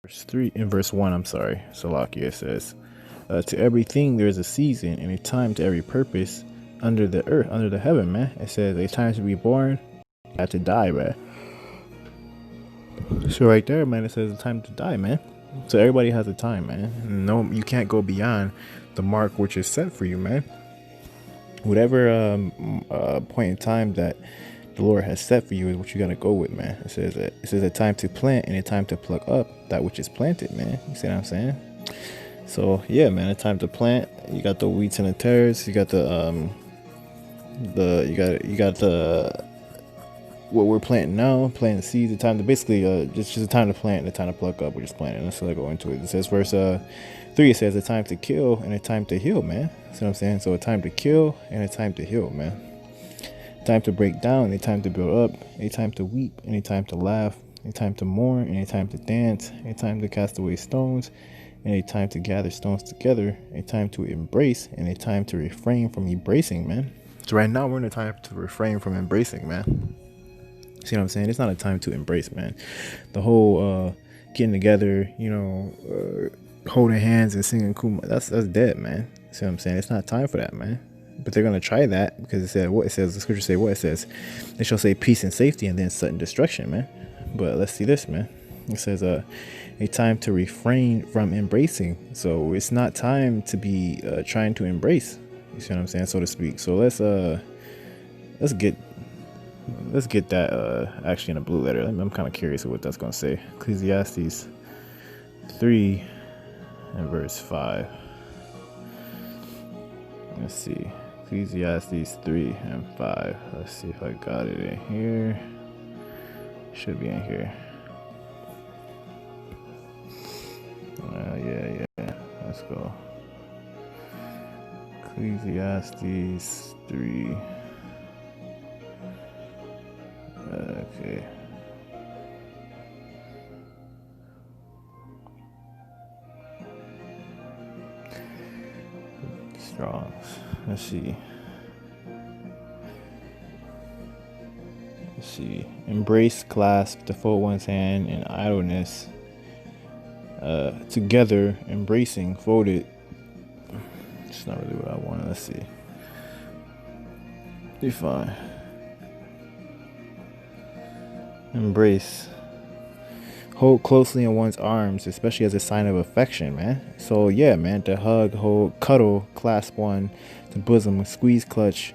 Verse 3 in verse 1, I'm sorry, Salakia says, to everything there is a season and a time to every purpose under the earth, under the heaven, man. It says a time to be born, a to die, man. So right there, man, it says a time to die, man. So everybody has a time, man. No, you can't go beyond the mark which is set for you, man. Whatever point in time that the Lord has set for you is what you gotta go with, man. It says a time to plant and a time to pluck up that which is planted, man. You see what I'm saying? So yeah, man, a time to plant. You got the wheats and the tares. You got the what we're planting now, planting seeds. The time to basically just a time to plant and a time to pluck up. We're just planting. Let's go into it. It says verse 3. It says a time to kill and a time to heal, man. See what I'm saying? So a time to kill and a time to heal, man. Time to break down, a time to build up, a time to weep, and a time to laugh, a time to mourn, and a time to dance, a time to cast away stones, and a time to gather stones together, a time to embrace, and a time to refrain from embracing, man. So right now we're in a time to refrain from embracing, man. See what I'm saying? It's not a time to embrace, man. The whole getting together, holding hands and singing Kuma, that's dead, man. See what I'm saying? It's not time for that, man. But they're gonna try that because it said what it says. The scripture say what it says. They shall say peace and safety and then sudden destruction, man. But let's see this, man. It says a time to refrain from embracing. So it's not time to be trying to embrace. You see what I'm saying, so to speak. So let's get that actually in a blue letter. I'm kind of curious of what that's gonna say. Ecclesiastes 3 and verse 5. Let's see. Ecclesiastes 3 and 5. Let's see if I got it in here. Should be in here. Yeah. Let's go. Ecclesiastes 3. Okay. Strong. Let's see. Embrace, clasp, to fold one's hand in idleness. Together, embracing, folded. It's not really what I wanted. Let's see. Define. Embrace. Hold closely in one's arms, especially as a sign of affection, man. So yeah, man, to hug, hold, cuddle, clasp one, to bosom, squeeze, clutch,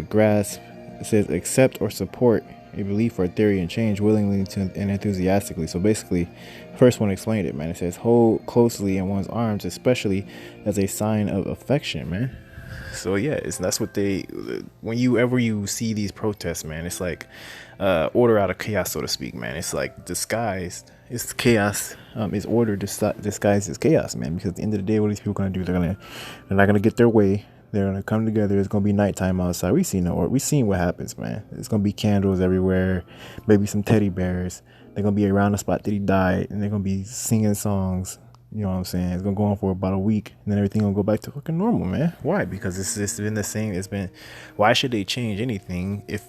grasp. It says accept or support a belief or theory and change willingly and enthusiastically. So basically, first one explained it, man. It says hold closely in one's arms, especially as a sign of affection, man. So yeah, that's what whenever you see these protests, man, it's like order out of chaos, so to speak, man. It's like disguised. It's chaos. It's order disguised as chaos, man. Because at the end of the day, what are these people gonna do? They're not gonna get their way. They're gonna come together. It's gonna be nighttime outside. We seen what happens, man. It's gonna be candles everywhere, maybe some teddy bears. They're gonna be around the spot that he died, and they're gonna be singing songs. You know what I'm saying? It's gonna go on for about a week, and then everything gonna go back to fucking normal, man. Why? Because it's been the same. Why should they change anything if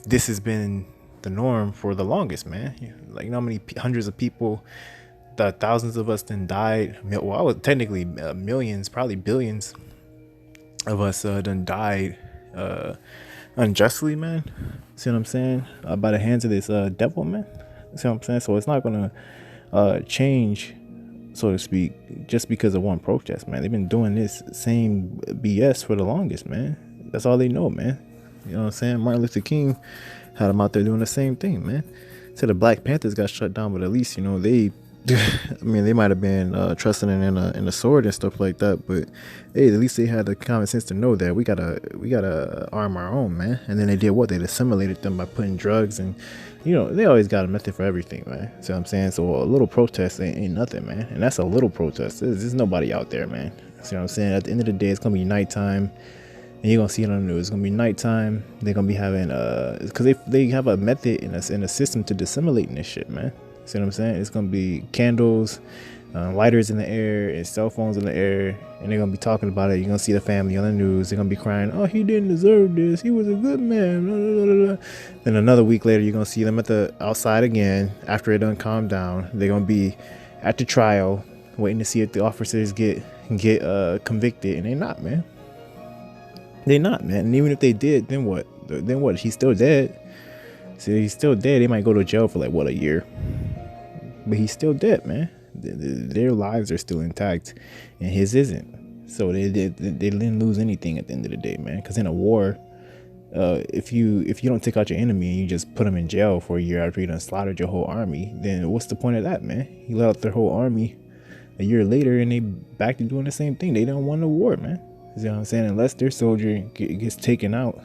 this has been the norm for the longest, man? Like, you know how many hundreds of people, thousands of us then died. Well, I was technically millions, probably billions of us done died unjustly, man. See what I'm saying? By the hands of this devil, man. See what I'm saying? So it's not gonna change, so to speak, just because of one protest, man. They've been doing this same BS for the longest, man. That's all they know, man. You know what I'm saying? Martin Luther King had them out there doing the same thing, man. So the Black Panthers got shut down, but at least, they I mean, they might have been trusting in a sword and stuff like that, but hey, at least they had the common sense to know that we gotta arm our own, man. And then they did what? They assimilated them by putting drugs, and they always got a method for everything, man. See what I'm saying? So a little protest ain't nothing, man. And that's a little protest. There's nobody out there, man. See what I'm saying? At the end of the day, it's gonna be nighttime, and you're gonna see it on the news. It's gonna be nighttime. They're gonna be having because they have a method in a system to dissimulating this shit, man. See what I'm saying? It's gonna be candles, lighters in the air, and cell phones in the air, and they're gonna be talking about it. You're gonna see the family on the news. They're gonna be crying, "Oh, he didn't deserve this. He was a good man." Blah, blah, blah, blah. Then another week later, you're gonna see them outside again after it done calmed down. They're gonna be at the trial, waiting to see if the officers get convicted, and they not, man. They not, man. And even if they did, then what? Then what? He's still dead. So he's still dead. They might go to jail for like what, a year, but he's still dead, man. Their lives are still intact, and his isn't. So they didn't lose anything at the end of the day, man. Because in a war, if you don't take out your enemy and you just put them in jail for a year after you done slaughtered your whole army, then what's the point of that, man? You let out their whole army a year later, and they back to doing the same thing. They don't want a war, man. You know what I'm saying? Unless their soldier gets taken out,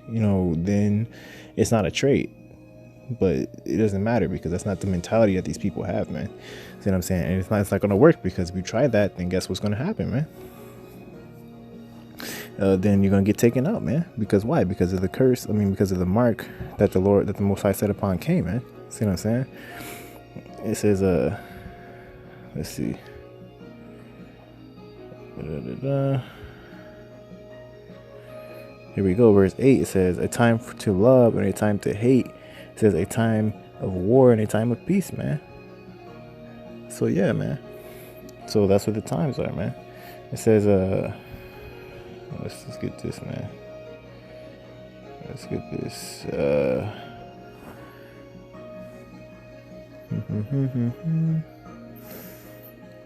then it's not a trade. But it doesn't matter, because that's not the mentality that these people have, man. See what I'm saying? And it's not going to work, because if you try that, then guess what's going to happen, man? Then you're going to get taken out, man. Because why? Because of the curse. Because of the mark that the Most High set upon Cain, man. See what I'm saying? It says, let's see. Here we go, verse 8. It says, a time to love and a time to hate. It says a time of war and a time of peace, man. So yeah, man. So that's what the times are, man. It says, let's just get this, man. Let's get this.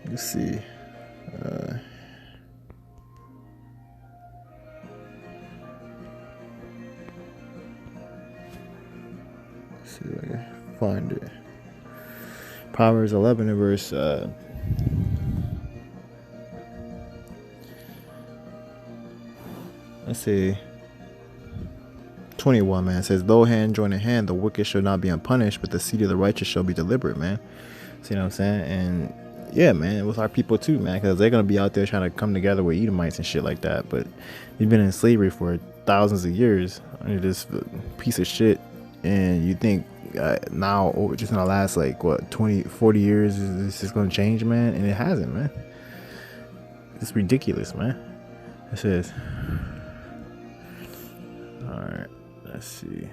Let's see. See if I can find it. Proverbs 11 and verse let's see, 21, man. It says, though hand join in hand, the wicked shall not be unpunished, but the seed of the righteous shall be deliberate, man. See what I'm saying? And yeah, man, with our people too, man, because they're gonna be out there trying to come together with Edomites and shit like that. But we've been in slavery for thousands of years under this piece of shit. And you think now, just in the last, like, what, 20, 40 years, is this going to change, man? And it hasn't, man. It's ridiculous, man. It says, all right, let's see.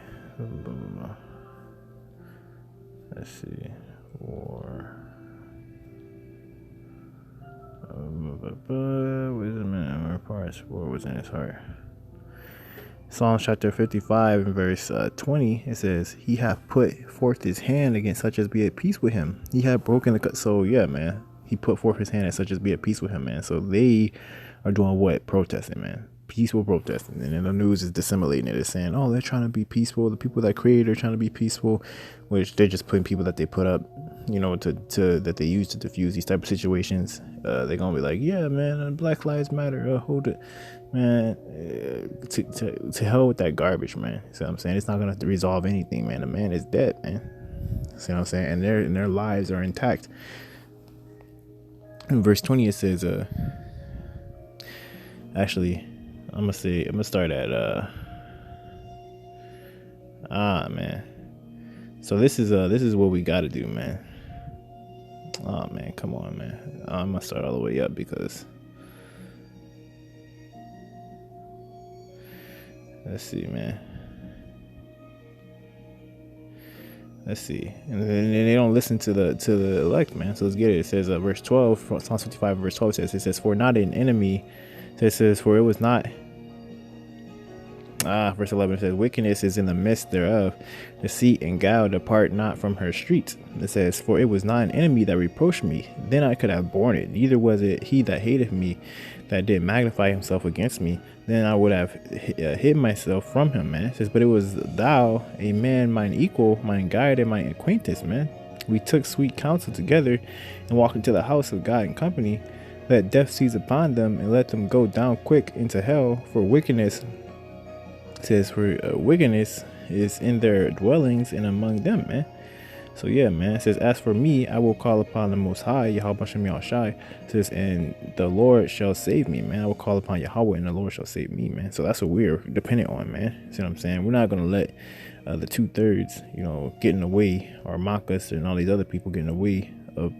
Let's see. War. Wait a minute. Where parts war was in his heart. Psalms chapter 55 and verse 20, it says, he hath put forth his hand against such as be at peace with him. He had broken the... So yeah, man, he put forth his hand at such as be at peace with him, man. So they are doing what? Protesting, man. Peaceful protesting. And then the news is disseminating it. It's saying, oh, they're trying to be peaceful. The people that created are trying to be peaceful, which they're just putting people that they put up, to that they use to diffuse these type of situations. They're gonna be like, yeah, man, Black Lives Matter. Hold it, man. To hell with that garbage, man. See what I'm saying? It's not gonna resolve anything, man. The man is dead, man. See what I'm saying? And their lives are intact. In verse 20, it says, actually, I'm gonna start at man. So this is what we gotta do, man. Oh man, come on, man. I'm gonna start all the way up, because let's see, man. Let's see. And then they don't listen to the elect, man. So let's get it. It says verse 12, Psalm 55 verse 12 says, for not an enemy, it says, for it was not verse 11 says, wickedness is in the midst thereof, deceit and guile depart not from her streets. It says, for it was not an enemy that reproached me, then I could have borne it, neither was it he that hated me that did magnify himself against me, then I would have hid myself from him, man. It says, but it was thou, a man mine equal, mine guide, and mine acquaintance, man. We took sweet counsel together and walked into the house of God in company. Let death seize upon them, and let them go down quick into hell. For wickedness, it says, for wickedness is in their dwellings and among them, man. So yeah, man. It says, as for me, I will call upon the Most High, YAHAWASHI. It says, and the Lord shall save me, man. I will call upon Yahweh, and the Lord shall save me, man. So that's what we're dependent on, man. See what I'm saying? We're not gonna let the 2/3, get in the way, or mock us and all these other people get in the way of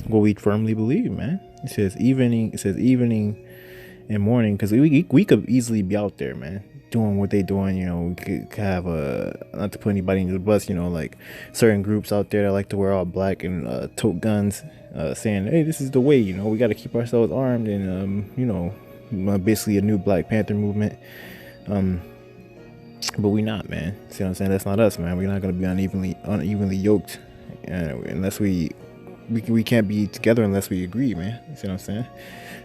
what we firmly believe, man. It says evening and mourning, because we could easily be out there, man, doing what they doing. You know, we could have not to put anybody in the bus, you know, like certain groups out there that like to wear all black and tote guns, saying, hey, this is the way, you know, we got to keep ourselves armed, and you know, basically a new Black Panther movement. But we not, man. See what I'm saying? That's not us, man. We're not gonna be unevenly yoked, unless we can't be together unless we agree, man. See what I'm saying?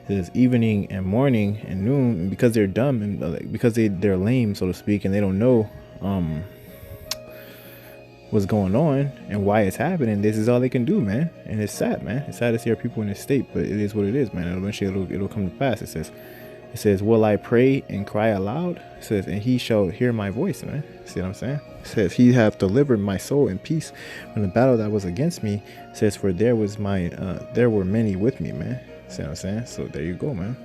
There's evening and morning and noon, and because they're dumb and because they're lame, so to speak, and they don't know what's going on and why it's happening. This is all they can do, man. And it's sad, man. It's sad to see our people in this state, but it is what it is, man. And eventually it'll come to pass. It says, will I pray and cry aloud? It says, and he shall hear my voice, man. See what I'm saying? It says, he hath delivered my soul in peace from the battle that was against me. It says, for there were many with me, man. See what I'm saying? So there you go, man.